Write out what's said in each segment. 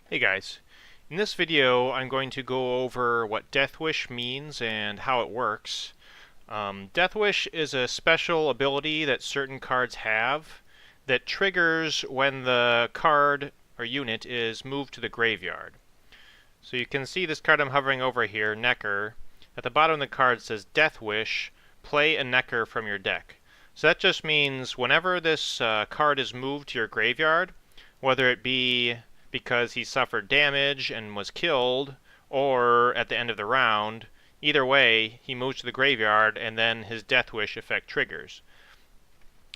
Hey guys, in this video I'm going to go over what Deathwish means and how it works. Deathwish is a special ability that certain cards have that triggers when the card or unit is moved to the graveyard. So you can see this card I'm hovering over here, Necker. At the bottom of the card says Deathwish, play a Necker from your deck. So that just means whenever this card is moved to your graveyard, whether it be because he suffered damage and was killed, or at the end of the round, either way, he moves to the graveyard and then his Deathwish effect triggers.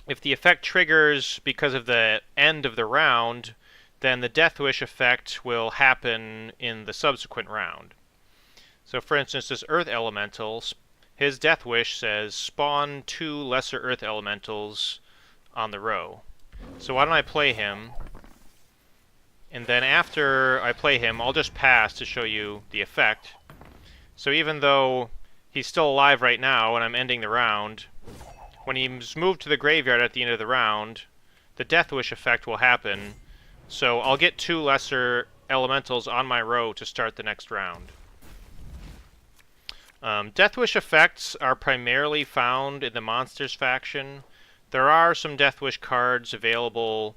If the effect triggers because of the end of the round, then the Deathwish effect will happen in the subsequent round. So for instance, this Earth Elemental, his Deathwish says spawn 2 lesser Earth Elementals on the row. So why don't I play him? And then after I play him, I'll just pass to show you the effect. So even though he's still alive right now and I'm ending the round, when he's moved to the graveyard at the end of the round, the Deathwish effect will happen. So I'll get 2 lesser elementals on my row to start the next round. Deathwish effects are primarily found in the Monsters faction. There are some Deathwish cards available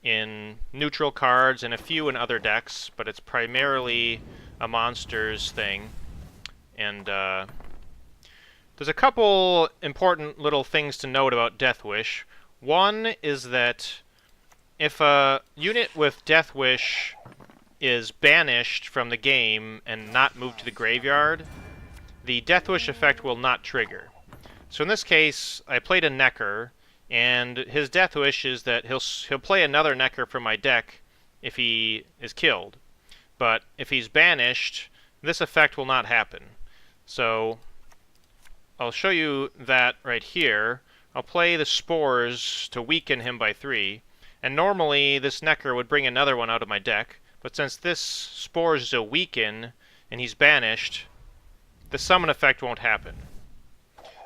in neutral cards and a few in other decks, but it's primarily a Monsters thing. And there's a couple important little things to note about Deathwish. One is that if a unit with Deathwish is banished from the game and not moved to the graveyard, the Deathwish effect will not trigger. So in this case, I played a Necker, and his Deathwish is that he'll play another Necker from my deck if he is killed. But if he's banished, this effect will not happen. So I'll show you that right here. I'll play the Spores to weaken him by 3, and normally this Necker would bring another one out of my deck, but since this Spores is a weaken and he's banished, the summon effect won't happen.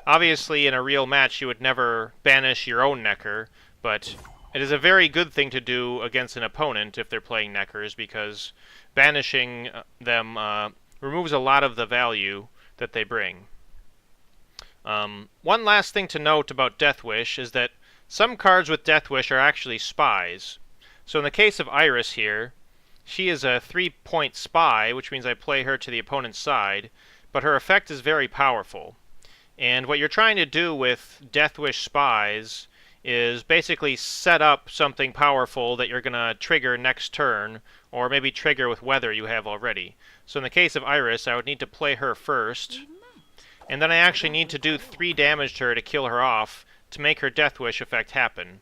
Obviously, in a real match, you would never banish your own Necker, but it is a very good thing to do against an opponent if they're playing Neckers, because banishing them removes a lot of the value that they bring. One last thing to note about Deathwish is that some cards with Deathwish are actually Spies. So in the case of Iris here, she is a 3-point spy, which means I play her to the opponent's side, but her effect is very powerful. And what you're trying to do with Deathwish Spies is basically set up something powerful that you're going to trigger next turn, or maybe trigger with weather you have already. So in the case of Iris, I would need to play her first, and then I actually need to do 3 damage to her to kill her off to make her Deathwish effect happen.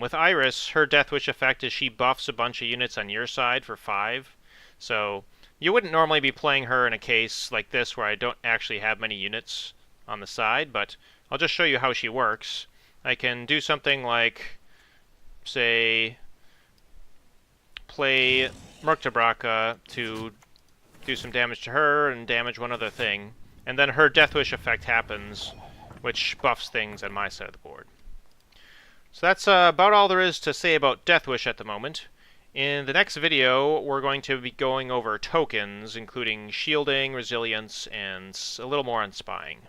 With Iris, her Deathwish effect is she buffs a bunch of units on your side for 5. So you wouldn't normally be playing her in a case like this where I don't actually have many units on the side, but I'll just show you how she works. I can do something like, say, play Murktabraka to do some damage to her and damage one other thing, and then her Deathwish effect happens, which buffs things on my side of the board. So that's about all there is to say about Deathwish at the moment. In the next video, we're going to be going over tokens, including shielding, resilience, and a little more on spying.